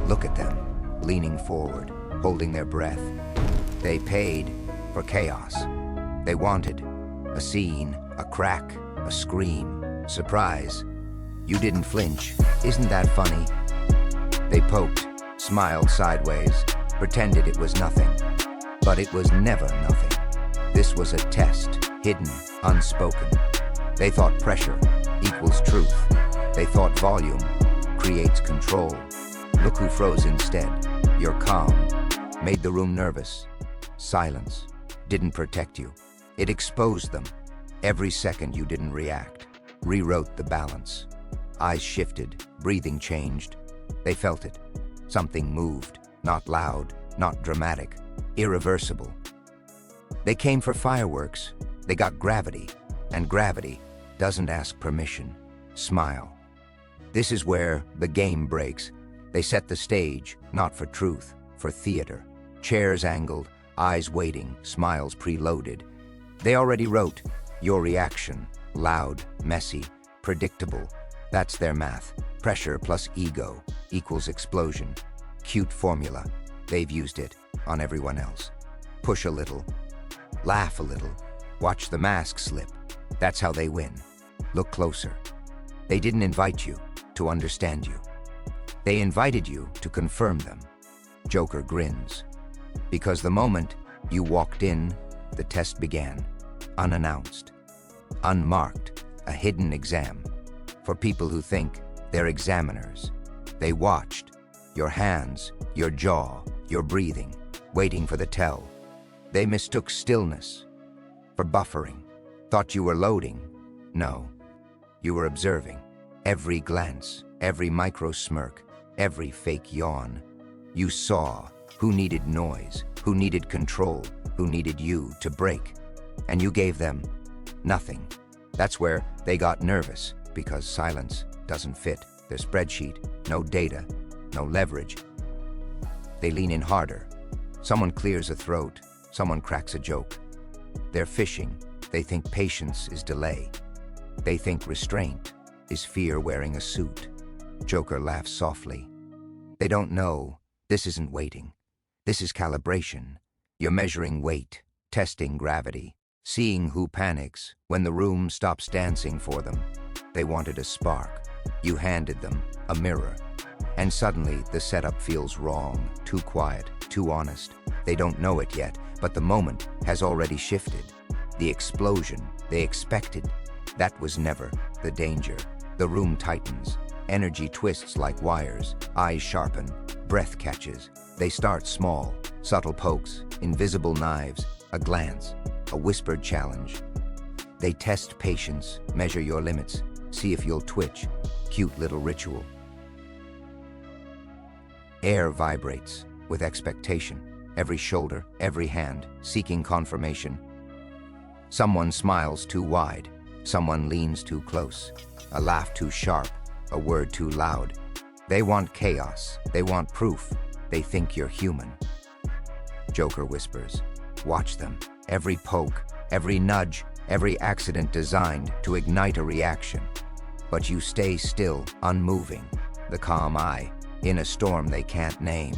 Look at them, leaning forward, holding their breath. They paid for chaos. They wanted a scene, a crack, a scream. Surprise. You didn't flinch. Isn't that funny? They poked, smiled sideways, pretended it was nothing. But it was never nothing. This was a test, hidden, unspoken. They thought pressure equals truth. They thought volume creates control. Look who froze instead. Your calm made the room nervous. Silence didn't protect you. It exposed them. Every second you didn't react rewrote the balance. Eyes shifted, breathing changed. They felt it. Something moved, not loud, not dramatic, irreversible. They came for fireworks. They got gravity, and gravity doesn't ask permission. Smile. This is where the game breaks. They set the stage, not for truth, for theater. Chairs angled, eyes waiting, smiles preloaded. They already wrote your reaction, loud, messy, predictable. That's their math. Pressure plus ego equals explosion. Cute formula. They've used it on everyone else. Push a little, laugh a little, watch the mask slip. That's how they win. Look closer. They didn't invite you to understand you. They invited you to confirm them. Joker grins. Because the moment you walked in, the test began. Unannounced, unmarked, a hidden exam. For people who think they're examiners. They watched your hands, your jaw, your breathing, waiting for the tell. They mistook stillness for buffering. Thought you were loading. No, you were observing. Every glance, every micro smirk, every fake yawn. You saw who needed noise, who needed control, who needed you to break. And you gave them nothing. That's where they got nervous, because silence doesn't fit their spreadsheet. No data, no leverage. They lean in harder. Someone clears a throat, someone cracks a joke. They're fishing. They think patience is delay. They think restraint is fear wearing a suit. Joker laughs softly. They don't know. This isn't waiting. This is calibration. You're measuring weight, testing gravity, seeing who panics when the room stops dancing for them. They wanted a spark. You handed them a mirror. And suddenly the setup feels wrong, too quiet, too honest. They don't know it yet, but the moment has already shifted. The explosion they expected, that was never the danger. The room tightens. Energy twists like wires. Eyes sharpen. Breath catches. They start small. Subtle pokes. Invisible knives. A glance. A whispered challenge. They test patience. Measure your limits. See if you'll twitch. Cute little ritual. Air vibrates with expectation. Every shoulder, every hand, seeking confirmation. Someone smiles too wide. Someone leans too close. A laugh too sharp. A word too loud. They want chaos. They want proof. They think you're human. Joker whispers. Watch them. Every poke, every nudge, every accident designed to ignite a reaction. But you stay still, unmoving. The calm eye, in a storm they can't name.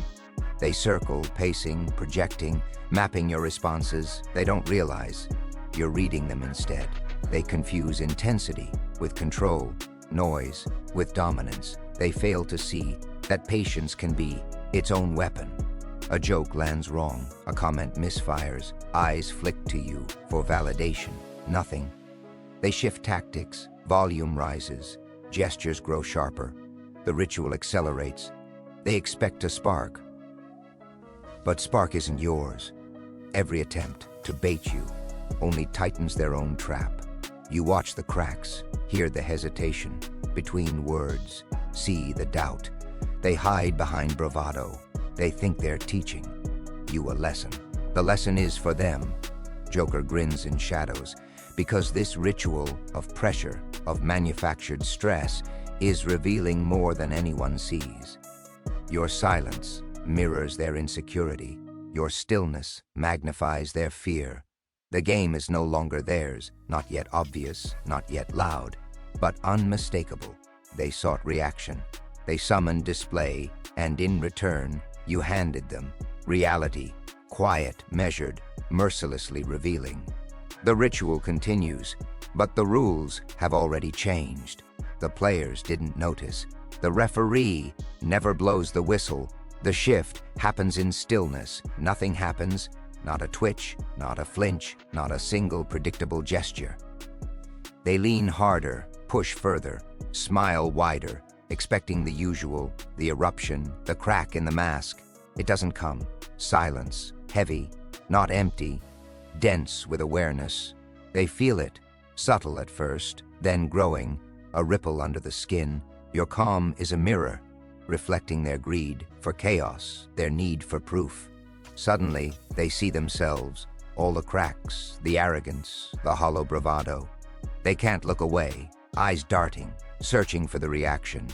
They circle, pacing, projecting, mapping your responses. They don't realize you're reading them instead. They confuse intensity with control, noise with dominance. They fail to see that patience can be its own weapon. A joke lands wrong, a comment misfires, eyes flick to you for validation. Nothing. They shift tactics, volume rises, gestures grow sharper. The ritual accelerates. They expect a spark. But spark isn't yours. Every attempt to bait you only tightens their own trap. You watch the cracks, hear the hesitation between words, see the doubt. They hide behind bravado. They think they're teaching you a lesson. The lesson is for them. Joker grins in shadows, because this ritual of pressure, of manufactured stress, is revealing more than anyone sees. Your silence mirrors their insecurity. Your stillness magnifies their fear. The game is no longer theirs, not yet obvious, not yet loud, but unmistakable. They sought reaction. They summoned display, and in return, you handed them reality, quiet, measured, mercilessly revealing. The ritual continues, but the rules have already changed. The players didn't notice. The referee never blows the whistle. The shift happens in stillness. Nothing happens, not a twitch, not a flinch, not a single predictable gesture. They lean harder, push further, smile wider, expecting the usual, the eruption, the crack in the mask. It doesn't come. Silence, heavy, not empty, dense with awareness. They feel it, subtle at first, then growing, a ripple under the skin. Your calm is a mirror, reflecting their greed for chaos, their need for proof. Suddenly, they see themselves, all the cracks, the arrogance, the hollow bravado. They can't look away, eyes darting, searching for the reaction.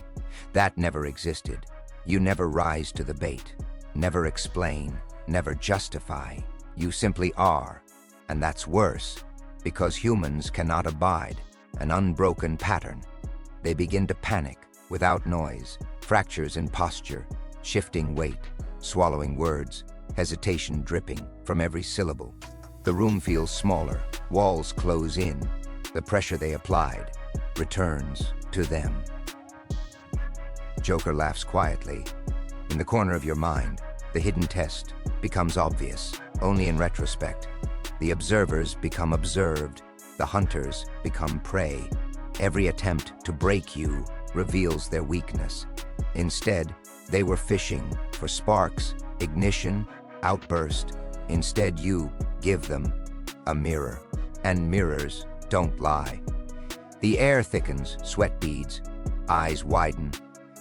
That never existed. You never rise to the bait, never explain, never justify. You simply are, and that's worse, because humans cannot abide an unbroken pattern. They begin to panic without noise, fractures in posture, shifting weight, swallowing words, hesitation dripping from every syllable. The room feels smaller, walls close in. The pressure they applied returns to them. Joker laughs quietly. In the corner of your mind, the hidden test becomes obvious only in retrospect. The observers become observed. The hunters become prey. Every attempt to break you reveals their weakness. Instead, they were fishing for sparks, ignition, outburst. Instead, you give them a mirror. And mirrors don't lie. The air thickens, sweat beads, eyes widen,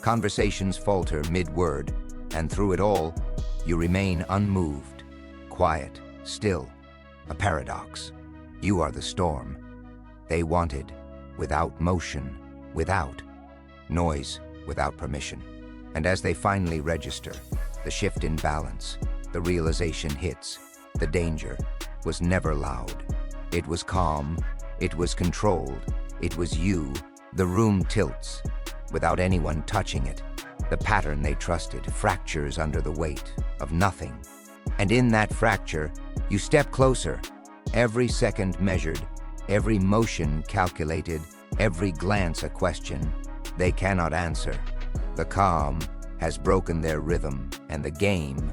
conversations falter mid-word, and through it all, you remain unmoved, quiet, still, a paradox. You are the storm. They wanted, without motion, without noise, without permission. And as they finally register, the shift in balance, the realization hits. The danger was never loud. It was calm, it was controlled, it was you. The room tilts, without anyone touching it. The pattern they trusted fractures under the weight of nothing. And in that fracture, you step closer, every second measured, every motion calculated, every glance a question they cannot answer. The calm has broken their rhythm, and the game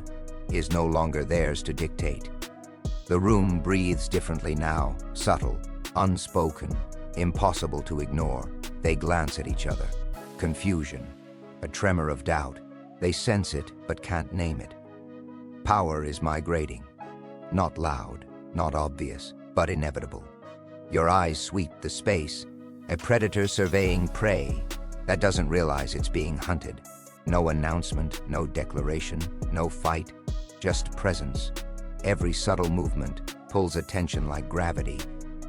is no longer theirs to dictate. The room breathes differently now, subtle, unspoken, impossible to ignore. They glance at each other. Confusion, a tremor of doubt. They sense it, but can't name it. Power is migrating. Not loud, not obvious, but inevitable. Your eyes sweep the space, a predator surveying prey that doesn't realize it's being hunted. No announcement, no declaration, no fight, just presence. Every subtle movement pulls attention like gravity.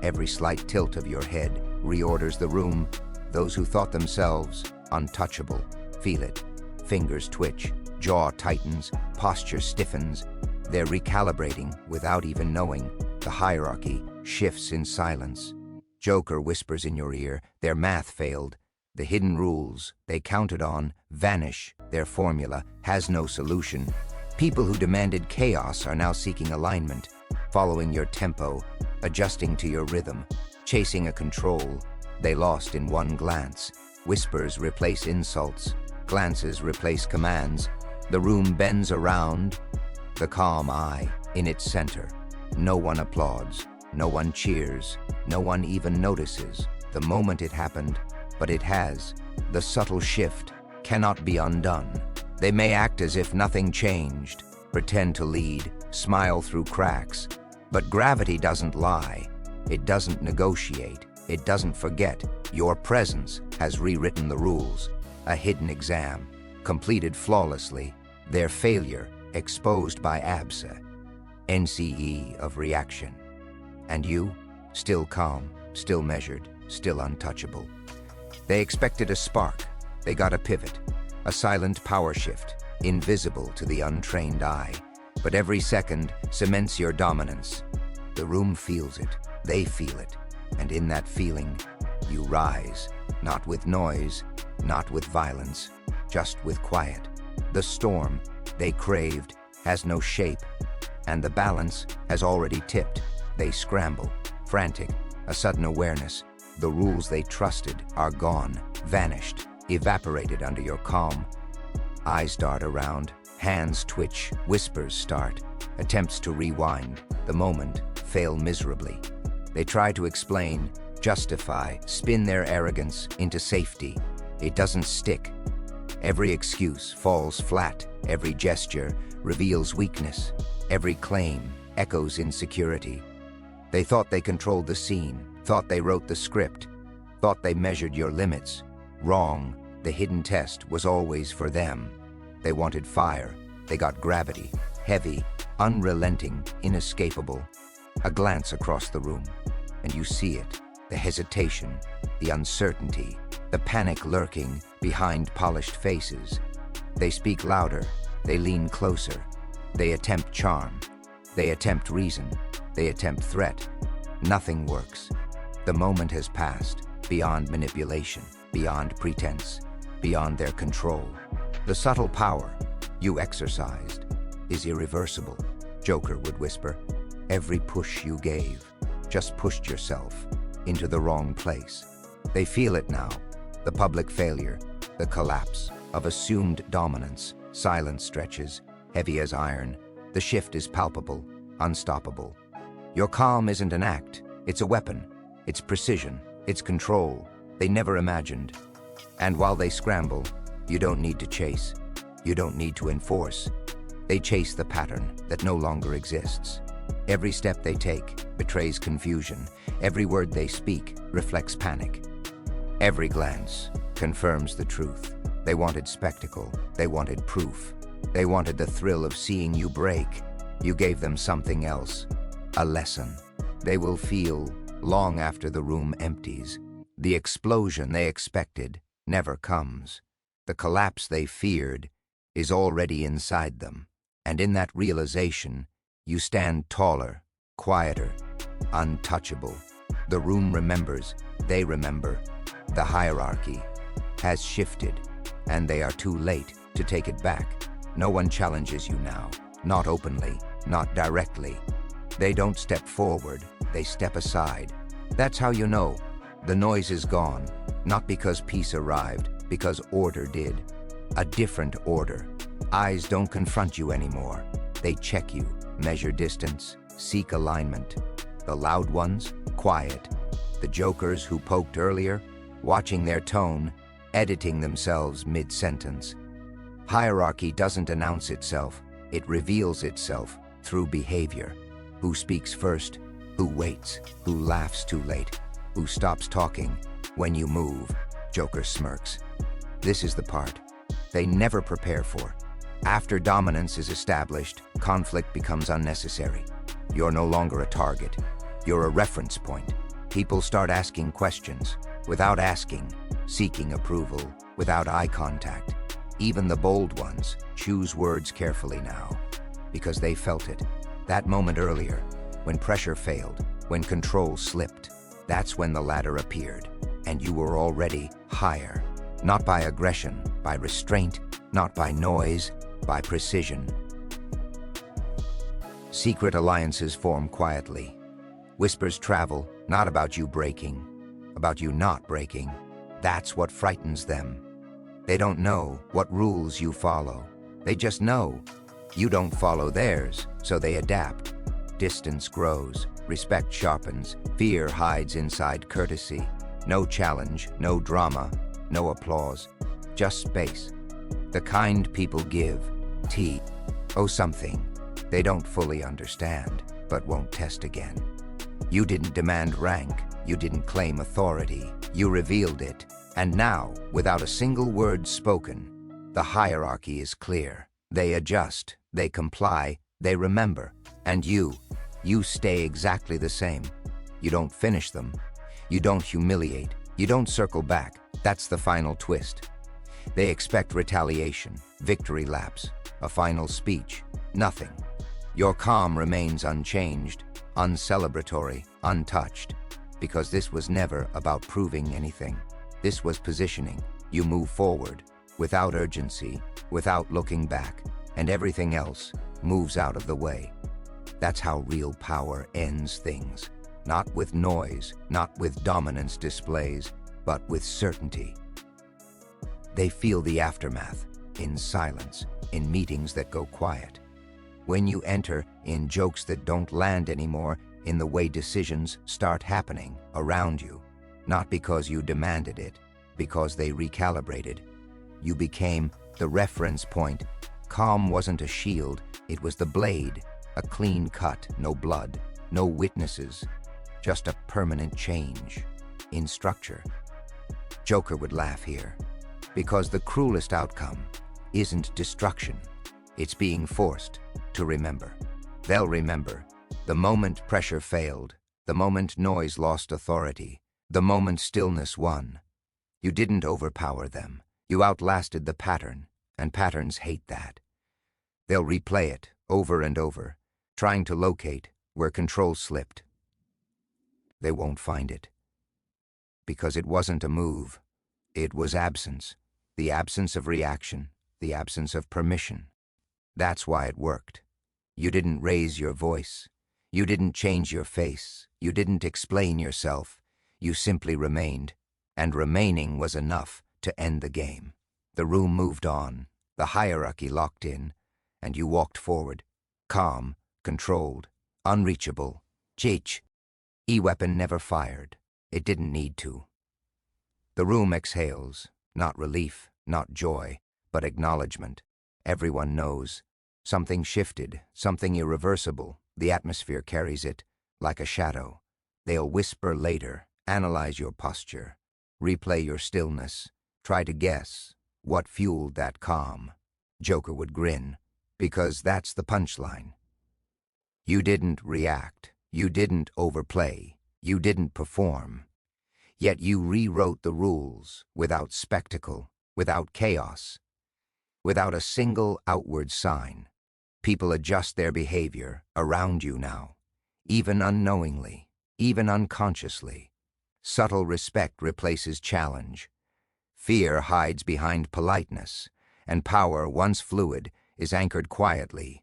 Every slight tilt of your head reorders the room. Those who thought themselves untouchable feel it. Fingers twitch, jaw tightens, posture stiffens. They're recalibrating without even knowing. The hierarchy shifts in silence. Joker whispers in your ear, their math failed. The hidden rules they counted on vanish. Their formula has no solution. People who demanded chaos are now seeking alignment, following your tempo, adjusting to your rhythm, chasing a control they lost in one glance. Whispers replace insults, glances replace commands. The room bends around, the calm eye in its center. No one applauds, no one cheers, no one even notices the moment it happened, but it has. The subtle shift cannot be undone. They may act as if nothing changed, pretend to lead, smile through cracks, but gravity doesn't lie. It doesn't negotiate. It doesn't forget. Your presence has rewritten the rules. A hidden exam, completed flawlessly. Their failure exposed by ABSA, NCE of reaction. And you, still calm, still measured, still untouchable. They expected a spark. They got a pivot, a silent power shift, invisible to the untrained eye. But every second cements your dominance. The room feels it. They feel it. And in that feeling, you rise, not with noise, not with violence, just with quiet. The storm they craved has no shape, and the balance has already tipped. They scramble, frantic, a sudden awareness. The rules they trusted are gone, vanished, evaporated under your calm. Eyes dart around, hands twitch, whispers start. Attempts to rewind the moment fail miserably. They try to explain, justify, spin their arrogance into safety. It doesn't stick. Every excuse falls flat. Every gesture reveals weakness. Every claim echoes insecurity. They thought they controlled the scene, thought they wrote the script, thought they measured your limits. Wrong. The hidden test was always for them. They wanted fire. They got gravity. Heavy, unrelenting, inescapable. A glance across the room, and you see it. The hesitation, the uncertainty, the panic lurking behind polished faces. They speak louder. They lean closer. They attempt charm. They attempt reason. They attempt threat. Nothing works. The moment has passed, beyond manipulation, beyond pretense, beyond their control. The subtle power you exercised is irreversible, Joker would whisper. Every push you gave just pushed yourself into the wrong place. They feel it now, the public failure, the collapse of assumed dominance. Silence stretches, heavy as iron. The shift is palpable, unstoppable. Your calm isn't an act, it's a weapon. It's precision, it's control they never imagined. And while they scramble, you don't need to chase. You don't need to enforce. They chase the pattern that no longer exists. Every step they take betrays confusion. Every word they speak reflects panic. Every glance confirms the truth. They wanted spectacle. They wanted proof. They wanted the thrill of seeing you break. You gave them something else, a lesson. They will feel long after the room empties. The explosion they expected never comes. The collapse they feared is already inside them. And in that realization, you stand taller, quieter, untouchable. The room remembers, they remember. The hierarchy has shifted, and they are too late to take it back. No one challenges you now, not openly, not directly. They don't step forward, they step aside. That's how you know the noise is gone, not because peace arrived, because order did. A different order. Eyes don't confront you anymore. They check you, measure distance, seek alignment. The loud ones, quiet. The jokers who poked earlier, watching their tone, editing themselves mid-sentence. Hierarchy doesn't announce itself, it reveals itself through behavior. Who speaks first, who waits, who laughs too late, who stops talking when you move. Joker smirks. This is the part they never prepare for. After dominance is established, conflict becomes unnecessary. You're no longer a target. You're a reference point. People start asking questions without asking, seeking approval without eye contact. Even the bold ones choose words carefully now because they felt it. That moment earlier, when pressure failed, when control slipped, that's when the ladder appeared, and you were already higher. Not by aggression, by restraint, not by noise, by precision. Secret alliances form quietly. Whispers travel, not about you breaking, about you not breaking. That's what frightens them. They don't know what rules you follow. They just know you don't follow theirs, so they adapt. Distance grows, respect sharpens, fear hides inside courtesy. No challenge, no drama, no applause, just space. The kind people give, tea, something they don't fully understand, but won't test again. You didn't demand rank, you didn't claim authority, you revealed it. And now, without a single word spoken, the hierarchy is clear. They adjust, they comply, they remember. And you stay exactly the same. You don't finish them. You don't humiliate. You don't circle back. That's the final twist. They expect retaliation, victory laps, a final speech. Nothing. Your calm remains unchanged, uncelebratory, untouched, because this was never about proving anything. This was positioning. You move forward, without urgency, without looking back, and everything else moves out of the way. That's how real power ends things. Not with noise, not with dominance displays, but with certainty. They feel the aftermath, in silence, in meetings that go quiet. When you enter, in jokes that don't land anymore, in the way decisions start happening around you. Not because you demanded it, because they recalibrated. You became the reference point. Calm wasn't a shield, it was the blade. A clean cut, no blood, no witnesses. Just a permanent change in structure. Joker would laugh here, because the cruelest outcome isn't destruction. It's being forced to remember. They'll remember the moment pressure failed, the moment noise lost authority, the moment stillness won. You didn't overpower them. You outlasted the pattern, and patterns hate that. They'll replay it over and over, trying to locate where control slipped. They won't find it. Because it wasn't a move. It was absence. The absence of reaction. The absence of permission. That's why it worked. You didn't raise your voice. You didn't change your face. You didn't explain yourself. You simply remained. And remaining was enough to end the game. The room moved on. The hierarchy locked in. And you walked forward. Calm, controlled, unreachable. Cheech. E-weapon never fired. It didn't need to. The room exhales, not relief, not joy, but acknowledgement. Everyone knows. Something shifted, something irreversible. The atmosphere carries it, like a shadow. They'll whisper later, analyze your posture, replay your stillness, try to guess what fueled that calm. Joker would grin, because that's the punchline. You didn't react. You didn't overplay. You didn't perform. Yet you rewrote the rules without spectacle, without chaos, without a single outward sign. People adjust their behavior around you now, even unknowingly, even unconsciously. Subtle respect replaces challenge. Fear hides behind politeness, and power, once fluid, is anchored quietly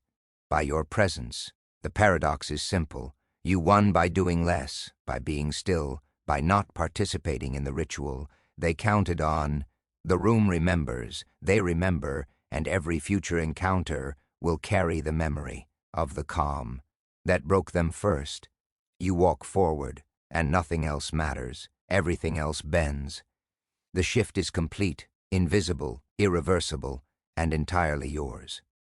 by your presence. The paradox is simple. You won by doing less, by being still, by not participating in the ritual. They counted on. The room remembers, they remember, and every future encounter will carry the memory of the calm that broke them first. You walk forward, and nothing else matters. Everything else bends. The shift is complete, invisible, irreversible, and entirely yours.